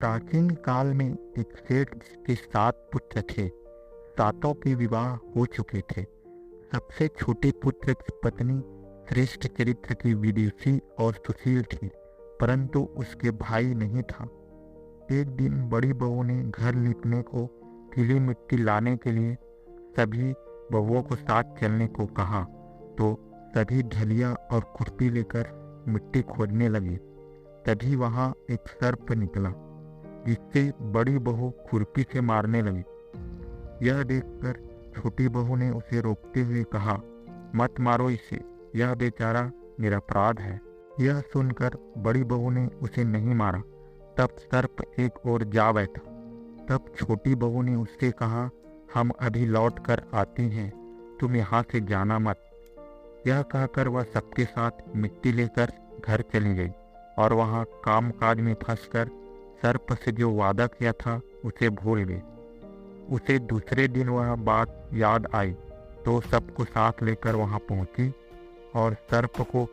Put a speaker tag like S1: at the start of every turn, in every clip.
S1: प्राचीन काल में एक सेठ के 7 पुत्र थे। सातों के विवाह हो चुके थे। सबसे छोटे पुत्र की पत्नी श्रेष्ठ चरित्र की विदुषी और सुशील थी, परंतु उसके भाई नहीं था। एक दिन बड़ी बहू ने घर लीपने को गीली मिट्टी लाने के लिए सभी बहुओं को साथ चलने को कहा, तो सभी ढलिया और खुरपी लेकर मिट्टी खोदने लगे। तभी वहां एक सर्प निकला, जिससे बड़ी बहू खुरपी से मारने लगी। यह देखकर छोटी बहू ने उसे रोकते हुए कहा, मत मारो इसे, यह बेचारा निरपराध है। यह सुनकर बड़ी बहू ने उसे नहीं मारा। तब सर्प एक ओर जा बैठा। तब छोटी बहू ने उससे कहा, हम अभी लौट कर आती हैं, तुम यहाँ से जाना मत। यह कहकर वह सबके साथ मिट्टी लेकर घर चली गई और वहाँ कामकाज में फंसकर सर्प से जो वादा किया था उसे भूल गई। उसे दूसरे दिन वह बात याद आई तो सबको साथ लेकर वहां पहुंची और सर्प को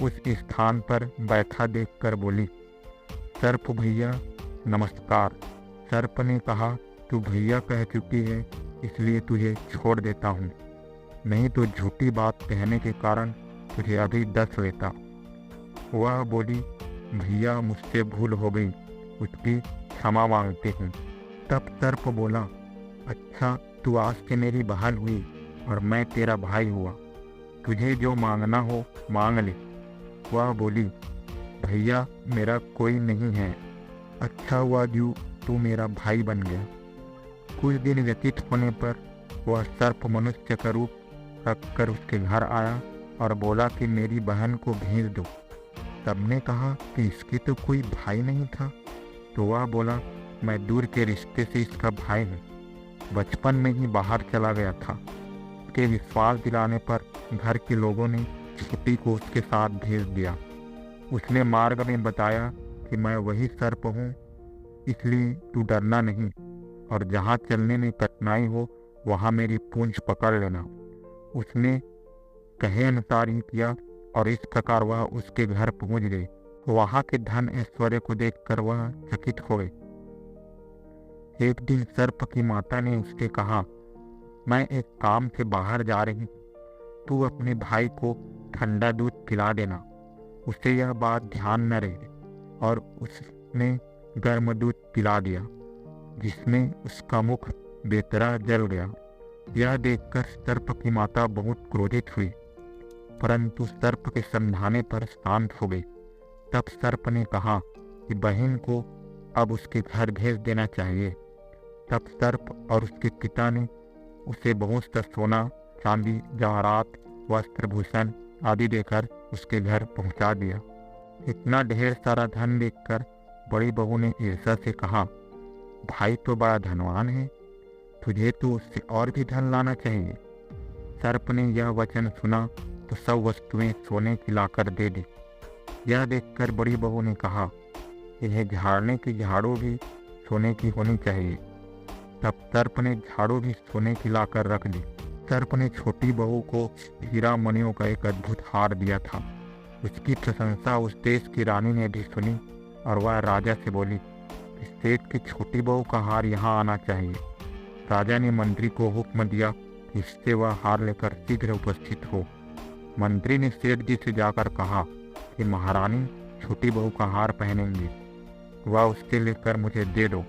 S1: उस स्थान पर बैठा देखकर बोली, सर्प भैया नमस्कार। सर्प ने कहा, तू भैया कह चुकी है, इसलिए तुझे छोड़ देता हूँ, नहीं तो झूठी बात कहने के कारण तुझे अभी डस लेता। वह बोली, भैया मुझसे भूल हो गई, उसकी क्षमा मांगते हूँ। तब सर्प बोला, अच्छा तू आज से मेरी बहन हुई और मैं तेरा भाई हुआ, तुझे जो मांगना हो मांग ले। वह बोली, भैया मेरा कोई नहीं है, अच्छा हुआ जो तू मेरा भाई बन गया। कुछ दिन व्यतीत होने पर वह सर्प मनुष्य का रूप रखकर उसके घर आया और बोला कि मेरी बहन को भेज दो। सबने कहा कि इसके तो कोई भाई नहीं था, तो वह बोला, मैं दूर के रिश्ते से इसका भाई हूँ, बचपन में ही बाहर चला गया था। उसके विश्वास दिलाने पर घर के लोगों ने छोटी को उसके साथ भेज दिया। उसने मार्ग में बताया कि मैं वही सर्प हूँ, इसलिए तू डरना नहीं और जहाँ चलने में कठिनाई हो वहाँ मेरी पूंछ पकड़ लेना। उसने कहे अनुसार ही किया और इस प्रकार वह उसके घर पहुँच गई। वहाँ के धन ऐश्वर्य को देखकर वह चकित हो गई। एक दिन सर्प की माता ने उससे कहा, मैं एक काम से बाहर जा रही हूँ, तू अपने भाई को ठंडा दूध पिला देना। उसे यह बात ध्यान न रही और उसने गर्म दूध पिला दिया, जिसमें उसका मुख बेतरा जल गया। यह देखकर सर्प की माता बहुत क्रोधित हुई, परंतु सर्प के समझाने पर शांत हो गई। तब सर्प ने कहा कि बहन को अब उसके घर भेज देना चाहिए। तब सर्प और उसके पिता ने उसे बहुत सा सोना, चांदी, जवाहरात, वस्त्र, भूषण आदि देकर उसके घर पहुंचा दिया। इतना ढेर सारा धन देखकर बड़ी बहू ने ईर्ष्या से कहा, भाई तो बड़ा धनवान है, तुझे तो उससे और भी धन लाना चाहिए। सर्प ने यह वचन सुना तो सब वस्तुएं सोने की लाकर दे दी। यह देखकर बड़ी बहू ने कहा, इन्हें झाड़ने की झाड़ू भी सोने की होनी चाहिए। तब सर्प ने झाड़ू भी सोने की लाकर रख दी। सर्प ने छोटी बहू को हीरा मणियों का एक अद्भुत हार दिया था। उसकी प्रशंसा उस देश की रानी ने भी सुनी और वह राजा से बोली, इस सेठ की छोटी बहू का हार यहाँ आना चाहिए। राजा ने मंत्री को हुक्म दिया कि इससे वह हार लेकर शीघ्र उपस्थित हो। मंत्री ने सेठ जी से जाकर कहा कि महारानी छोटी बहू का हार पहनेंगी, वह उसके लेकर मुझे दे दो।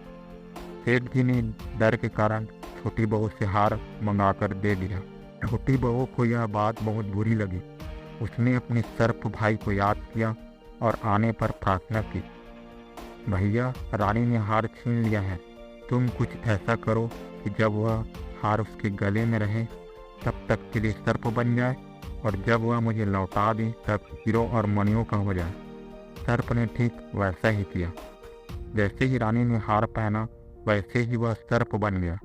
S1: सेठ जी ने डर के कारण छोटी बहू से हार मंगाकर दे दिया। छोटी बहू को यह बात बहुत बुरी लगी। उसने अपने सर्प भाई को याद किया और आने पर प्रार्थना की, भैया रानी ने हार छीन लिया है, तुम कुछ ऐसा करो कि जब वह हार उसके गले में रहे तब तक के लिए सर्प बन जाए और जब वह मुझे लौटा दे तब हीरों और मणियों का हो जाए। सर्प ने ठीक वैसा ही किया। जैसे ही रानी ने हार पहना वैसे ही वह सर्प बन गया।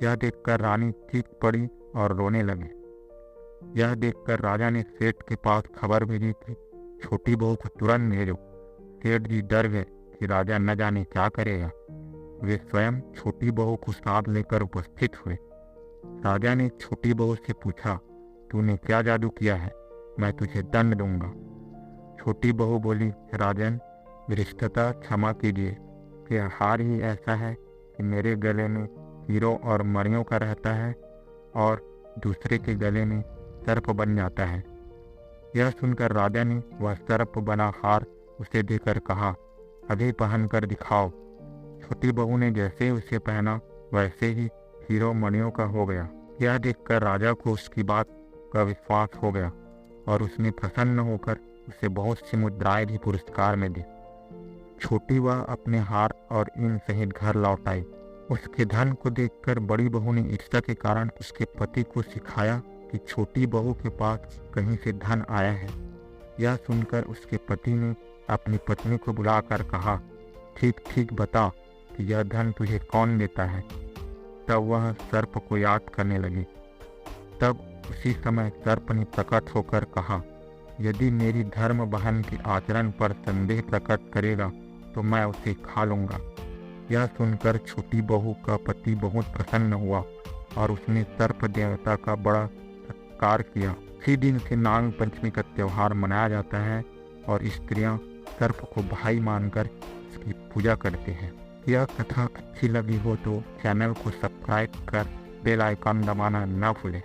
S1: यह देखकर रानी चीख पड़ी और रोने लगी। यह देखकर राजा ने सेठ के पास खबर भेजी कि छोटी बहू को तुरंत भेजो। सेठ जी डर गए कि राजा न जाने क्या करेगा। वे स्वयं छोटी बहू को साथ लेकर उपस्थित हुए। राजा ने छोटी बहू से पूछा, तूने क्या जादू किया है, मैं तुझे दंड दूंगा। छोटी बहू बोली, राजन धृष्टता क्षमा कीजिए, क्योंकि हार ही ऐसा है कि मेरे गले में हीरो और मणियों का रहता है और दूसरे के गले में सर्प बन जाता है। यह सुनकर राजा ने वह सर्प बना हार उसे देकर कहा, अभी पहन कर दिखाओ। छोटी बहू ने जैसे उसे पहना वैसे ही हीरो मणियों का हो गया। यह देखकर राजा को उसकी बात का विश्वास हो गया और उसने प्रसन्न होकर उसे बहुत सी मुद्राएं भी पुरस्कार में दी। छोटी वह अपने हार और इन सहित घर लौट आई। उसके धन को देखकर बड़ी बहू ने ईर्ष्या के कारण उसके पति को सिखाया कि छोटी बहू के पास कहीं से धन आया है। यह सुनकर उसके पति ने अपनी पत्नी को बुलाकर कहा, ठीक ठीक बता कि यह धन तुझे कौन देता है। तब वह सर्प को याद करने लगी। तब उसी समय सर्प ने प्रकट होकर कहा, यदि मेरी धर्म बहन के आचरण पर संदेह प्रकट करेगा तो मैं उसे खा लूँगा। यह सुनकर छोटी बहू का पति बहुत प्रसन्न हुआ और उसने सर्प देवता का बड़ा सत्कार किया। इसी दिन से नाग पंचमी का त्यौहार मनाया जाता है और स्त्रियां सर्प को भाई मानकर इसकी पूजा करते हैं। यह कथा अच्छी लगी हो तो चैनल को सब्सक्राइब कर बेल आइकन दबाना न भूलें।